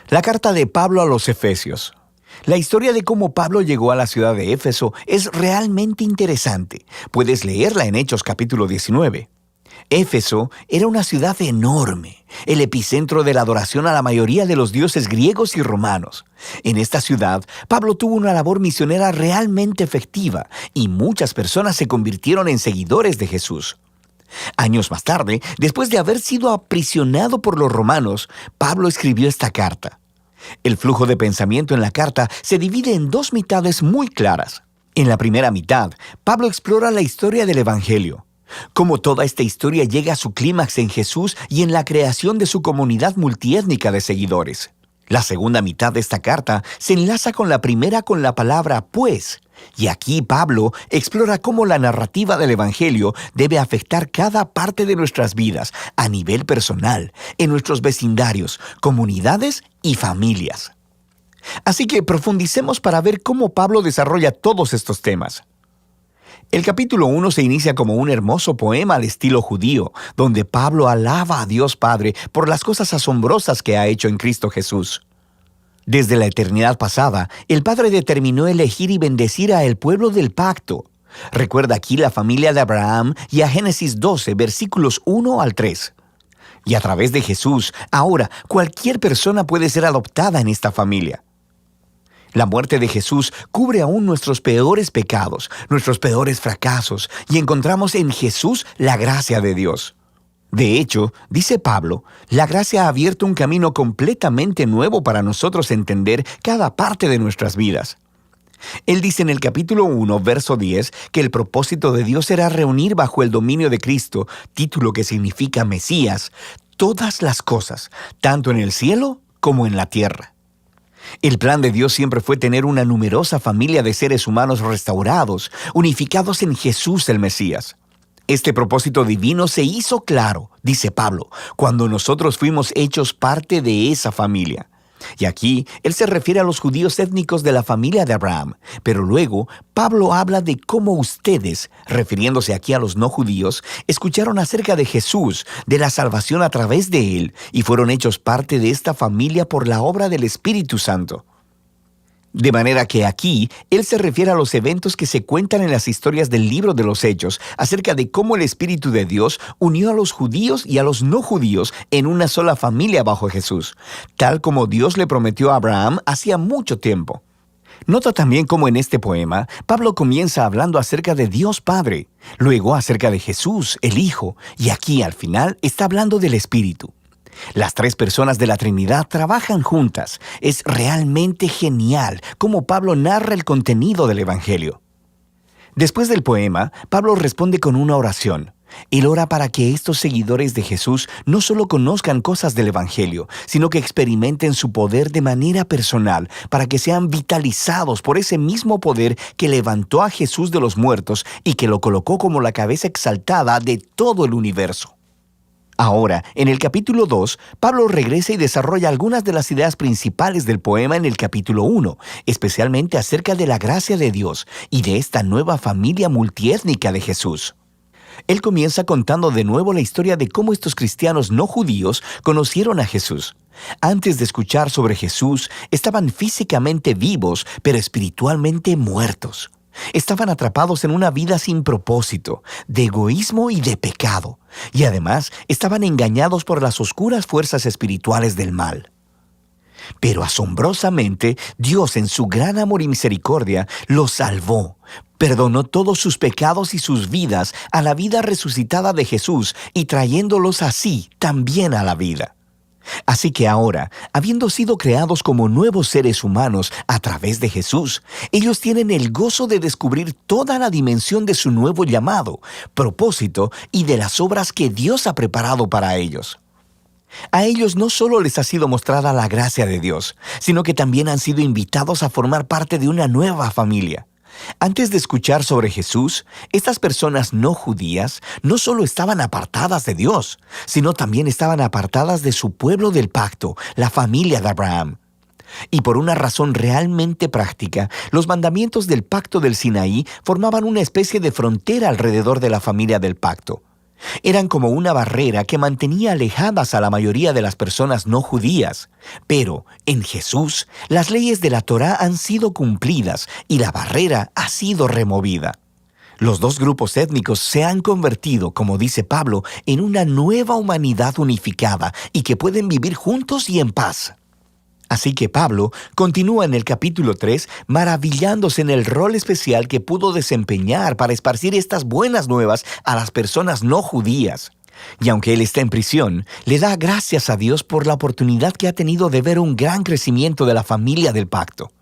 La carta de Pablo a los Efesios. La historia de cómo Pablo llegó a la ciudad de Éfeso es realmente interesante. Puedes leerla en Hechos capítulo 19. Éfeso era una ciudad enorme, el epicentro de la adoración a la mayoría de los dioses griegos y romanos. En esta ciudad, Pablo tuvo una labor misionera realmente efectiva y muchas personas se convirtieron en seguidores de Jesús. Años más tarde, después de haber sido aprisionado por los romanos, Pablo escribió esta carta. El flujo de pensamiento en la carta se divide en dos mitades muy claras. En la primera mitad, Pablo explora la historia del Evangelio, cómo toda esta historia llega a su clímax en Jesús y en la creación de su comunidad multiétnica de seguidores. La segunda mitad de esta carta se enlaza con la primera con la palabra pues, y aquí Pablo explora cómo la narrativa del Evangelio debe afectar cada parte de nuestras vidas a nivel personal, en nuestros vecindarios, comunidades y familias. Así que profundicemos para ver cómo Pablo desarrolla todos estos temas. El capítulo 1 se inicia como un hermoso poema al estilo judío, donde Pablo alaba a Dios Padre por las cosas asombrosas que ha hecho en Cristo Jesús. Desde la eternidad pasada, el Padre determinó elegir y bendecir a el pueblo del pacto. Recuerda aquí la familia de Abraham y a Génesis 12, versículos 1 al 3. Y a través de Jesús, ahora cualquier persona puede ser adoptada en esta familia. La muerte de Jesús cubre aún nuestros peores pecados, nuestros peores fracasos, y encontramos en Jesús la gracia de Dios. De hecho, dice Pablo, la gracia ha abierto un camino completamente nuevo para nosotros entender cada parte de nuestras vidas. Él dice en el capítulo 1, verso 10, que el propósito de Dios era reunir bajo el dominio de Cristo, título que significa Mesías, todas las cosas, tanto en el cielo como en la tierra. El plan de Dios siempre fue tener una numerosa familia de seres humanos restaurados, unificados en Jesús el Mesías. Este propósito divino se hizo claro, dice Pablo, cuando nosotros fuimos hechos parte de esa familia. Y aquí él se refiere a los judíos étnicos de la familia de Abraham, pero luego Pablo habla de cómo ustedes, refiriéndose aquí a los no judíos, escucharon acerca de Jesús, de la salvación a través de él, y fueron hechos parte de esta familia por la obra del Espíritu Santo. De manera que aquí, él se refiere a los eventos que se cuentan en las historias del libro de los Hechos, acerca de cómo el Espíritu de Dios unió a los judíos y a los no judíos en una sola familia bajo Jesús, tal como Dios le prometió a Abraham hacía mucho tiempo. Nota también cómo en este poema, Pablo comienza hablando acerca de Dios Padre, luego acerca de Jesús, el Hijo, y aquí al final está hablando del Espíritu. Las tres personas de la Trinidad trabajan juntas. Es realmente genial cómo Pablo narra el contenido del Evangelio. Después del poema, Pablo responde con una oración. Él ora para que estos seguidores de Jesús no solo conozcan cosas del Evangelio, sino que experimenten su poder de manera personal, para que sean vitalizados por ese mismo poder que levantó a Jesús de los muertos y que lo colocó como la cabeza exaltada de todo el universo. Ahora, en el capítulo 2, Pablo regresa y desarrolla algunas de las ideas principales del poema en el capítulo 1, especialmente acerca de la gracia de Dios y de esta nueva familia multiétnica de Jesús. Él comienza contando de nuevo la historia de cómo estos cristianos no judíos conocieron a Jesús. Antes de escuchar sobre Jesús, estaban físicamente vivos, pero espiritualmente muertos. Estaban atrapados en una vida sin propósito, de egoísmo y de pecado, y además estaban engañados por las oscuras fuerzas espirituales del mal. Pero asombrosamente, Dios en su gran amor y misericordia los salvó, perdonó todos sus pecados y sus vidas a la vida resucitada de Jesús y trayéndolos así también a la vida. Así que ahora, habiendo sido creados como nuevos seres humanos a través de Jesús, ellos tienen el gozo de descubrir toda la dimensión de su nuevo llamado, propósito y de las obras que Dios ha preparado para ellos. A ellos no solo les ha sido mostrada la gracia de Dios, sino que también han sido invitados a formar parte de una nueva familia. Antes de escuchar sobre Jesús, estas personas no judías no solo estaban apartadas de Dios, sino también estaban apartadas de su pueblo del pacto, la familia de Abraham. Y por una razón realmente práctica, los mandamientos del pacto del Sinaí formaban una especie de frontera alrededor de la familia del pacto. Eran como una barrera que mantenía alejadas a la mayoría de las personas no judías. Pero en Jesús, las leyes de la Torá han sido cumplidas y la barrera ha sido removida. Los dos grupos étnicos se han convertido, como dice Pablo, en una nueva humanidad unificada y que pueden vivir juntos y en paz. Así que Pablo continúa en el capítulo 3 maravillándose en el rol especial que pudo desempeñar para esparcir estas buenas nuevas a las personas no judías. Y aunque él está en prisión, le da gracias a Dios por la oportunidad que ha tenido de ver un gran crecimiento de la familia del pacto.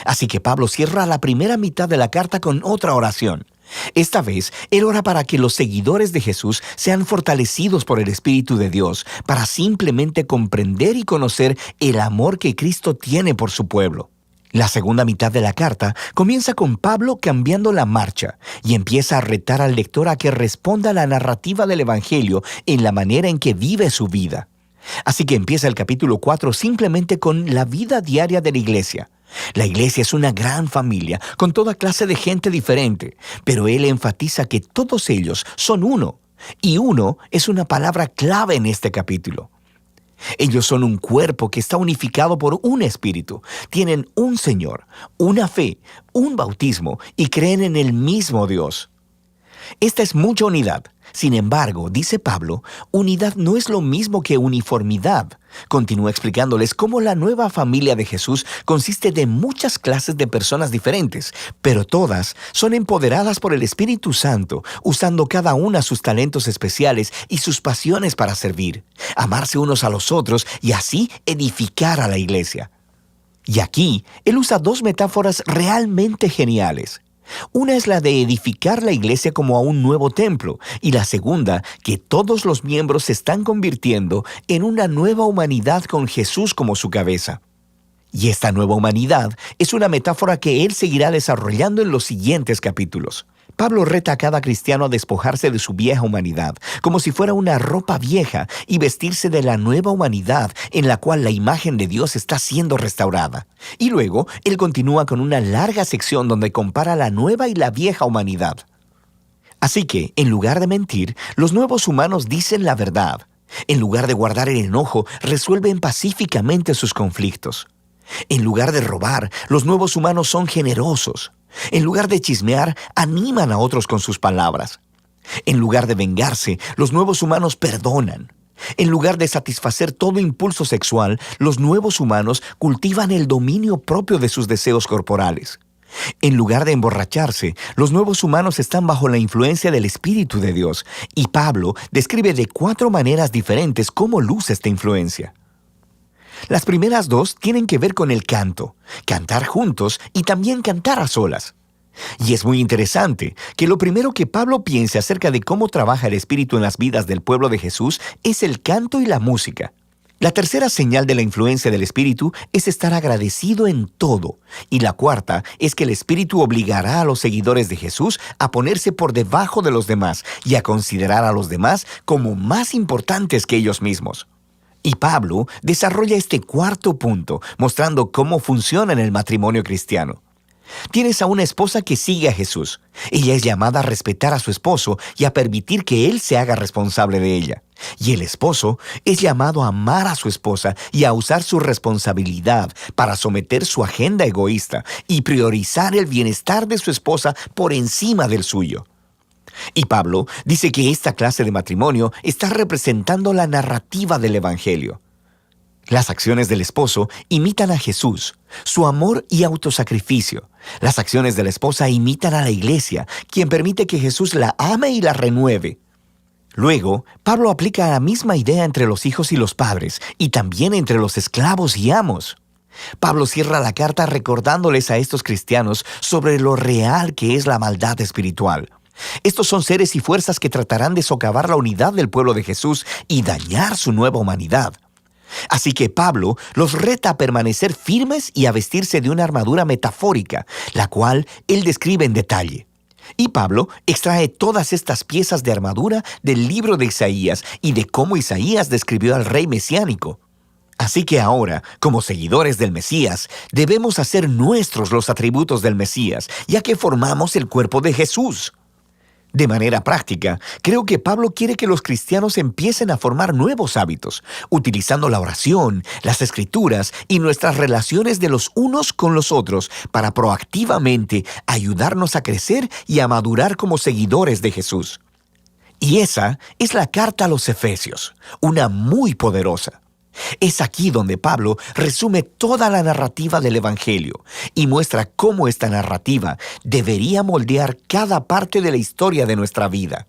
Así que Pablo cierra la primera mitad de la carta con otra oración. Esta vez, él ora para que los seguidores de Jesús sean fortalecidos por el Espíritu de Dios para simplemente comprender y conocer el amor que Cristo tiene por su pueblo. La segunda mitad de la carta comienza con Pablo cambiando la marcha y empieza a retar al lector a que responda a la narrativa del Evangelio en la manera en que vive su vida. Así que empieza el capítulo 4 simplemente con la vida diaria de la iglesia. La iglesia es una gran familia, con toda clase de gente diferente, pero él enfatiza que todos ellos son uno, y uno es una palabra clave en este capítulo. Ellos son un cuerpo que está unificado por un espíritu, tienen un Señor, una fe, un bautismo y creen en el mismo Dios. Esta es mucha unidad. Sin embargo, dice Pablo, unidad no es lo mismo que uniformidad. Continúa explicándoles cómo la nueva familia de Jesús consiste de muchas clases de personas diferentes, pero todas son empoderadas por el Espíritu Santo, usando cada una sus talentos especiales y sus pasiones para servir, amarse unos a los otros y así edificar a la iglesia. Y aquí, él usa dos metáforas realmente geniales. Una es la de edificar la iglesia como a un nuevo templo, y la segunda, que todos los miembros se están convirtiendo en una nueva humanidad con Jesús como su cabeza. Y esta nueva humanidad es una metáfora que él seguirá desarrollando en los siguientes capítulos. Pablo reta a cada cristiano a despojarse de su vieja humanidad, como si fuera una ropa vieja, y vestirse de la nueva humanidad en la cual la imagen de Dios está siendo restaurada. Y luego, él continúa con una larga sección donde compara la nueva y la vieja humanidad. Así que, en lugar de mentir, los nuevos humanos dicen la verdad. En lugar de guardar el enojo, resuelven pacíficamente sus conflictos. En lugar de robar, los nuevos humanos son generosos. En lugar de chismear, animan a otros con sus palabras. En lugar de vengarse, los nuevos humanos perdonan. En lugar de satisfacer todo impulso sexual, los nuevos humanos cultivan el dominio propio de sus deseos corporales. En lugar de emborracharse, los nuevos humanos están bajo la influencia del Espíritu de Dios, y Pablo describe de 4 maneras diferentes cómo luce esta influencia. Las primeras 2 tienen que ver con el canto, cantar juntos y también cantar a solas. Y es muy interesante que lo primero que Pablo piensa acerca de cómo trabaja el Espíritu en las vidas del pueblo de Jesús es el canto y la música. La tercera señal de la influencia del Espíritu es estar agradecido en todo. Y la cuarta es que el Espíritu obligará a los seguidores de Jesús a ponerse por debajo de los demás y a considerar a los demás como más importantes que ellos mismos. Y Pablo desarrolla este cuarto punto, mostrando cómo funciona en el matrimonio cristiano. Tienes a una esposa que sigue a Jesús. Ella es llamada a respetar a su esposo y a permitir que él se haga responsable de ella. Y el esposo es llamado a amar a su esposa y a usar su responsabilidad para someter su agenda egoísta y priorizar el bienestar de su esposa por encima del suyo. Y Pablo dice que esta clase de matrimonio está representando la narrativa del Evangelio. Las acciones del esposo imitan a Jesús, su amor y autosacrificio. Las acciones de la esposa imitan a la iglesia, quien permite que Jesús la ame y la renueve. Luego, Pablo aplica la misma idea entre los hijos y los padres, y también entre los esclavos y amos. Pablo cierra la carta recordándoles a estos cristianos sobre lo real que es la maldad espiritual. Estos son seres y fuerzas que tratarán de socavar la unidad del pueblo de Jesús y dañar su nueva humanidad. Así que Pablo los reta a permanecer firmes y a vestirse de una armadura metafórica, la cual él describe en detalle. Y Pablo extrae todas estas piezas de armadura del libro de Isaías y de cómo Isaías describió al rey mesiánico. Así que ahora, como seguidores del Mesías, debemos hacer nuestros los atributos del Mesías, ya que formamos el cuerpo de Jesús. De manera práctica, creo que Pablo quiere que los cristianos empiecen a formar nuevos hábitos, utilizando la oración, las escrituras y nuestras relaciones de los unos con los otros para proactivamente ayudarnos a crecer y a madurar como seguidores de Jesús. Y esa es la carta a los Efesios, una muy poderosa. Es aquí donde Pablo resume toda la narrativa del Evangelio y muestra cómo esta narrativa debería moldear cada parte de la historia de nuestra vida.